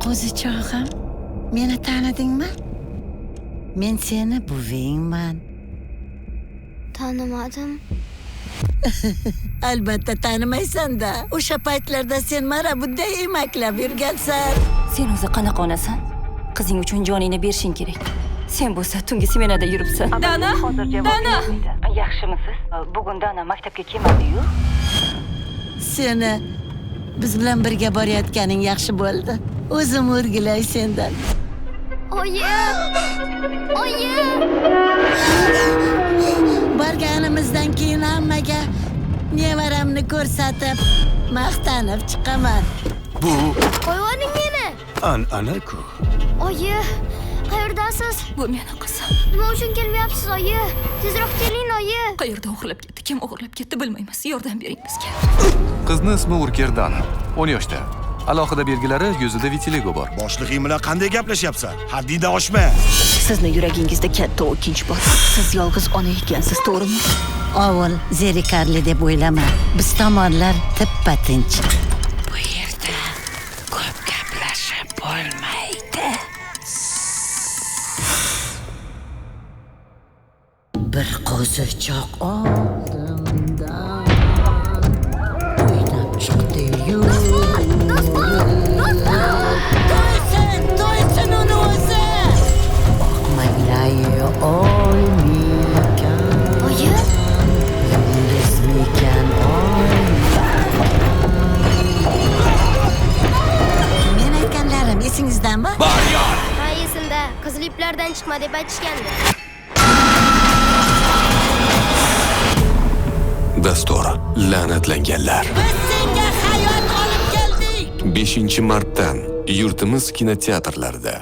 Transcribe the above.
Qo'zichog'im, meni tanidingmi? Men seni buvingman. Tanimadim. Albatta tanimaysan-da. O'sha paytlarda sen mana bunday emaklab yurgansan. Sen o'zi qanaqa onasan? Qizing uchun joningni berishing kerak. Sen bo'lsa tungi smenada yuribsan. Dana! Dana! Yaxshimisiz? Bugun Dana maktabga kelmadi-yu. Seni biz bilan birga borayotganing yaxshi bo'ldi. O'zim o'rgilay sendan. Oyi! Oyi! Borganimizdan keyin hammaga nevaramni ko'rsatib, maqtanib chiqaman. Bu Qo'yvoring meni. an'ana-ku. Oyi, qayerdasiz? Bu meni qizim. Nima uchun kelmayapsiz, oyi? Tezroq keling, oyi. Qayerda o'g'irlab ketdi, kim o'g'irlab ketdi bilmaymiz. Yordam bering bizga. Qizning ismi Urkerdan. 10 yoshda. Alohida belgilari yuzida vitiligo bor. Boshlig'ing bilan qanday gaplashyapsan? Haddingdan oshma. Sizni yuragingizda katta o'kinch bor. Siz yolg'iz ona ekansiz, to'g'rimi? Ovul zerikarli deb o'ylama. Biz tomonlar tippa-tinch. Bu yerda ko'p gaplashib bo'lmaydi. Bir qo'zichoq oldimdan o'ynab chiqdi-yu. To'ysin uni o'zi. Oqmanglayi oymikan. Oyi, Yulduzmikan men aytganlarim esingizdami? ha esimda. Qizil iplardan chiqma deb aytishgandi. Dastur la'natlanganlar. Biz senga hayot olib keldik. 5-martdan yurtimiz kinoteatrlarida.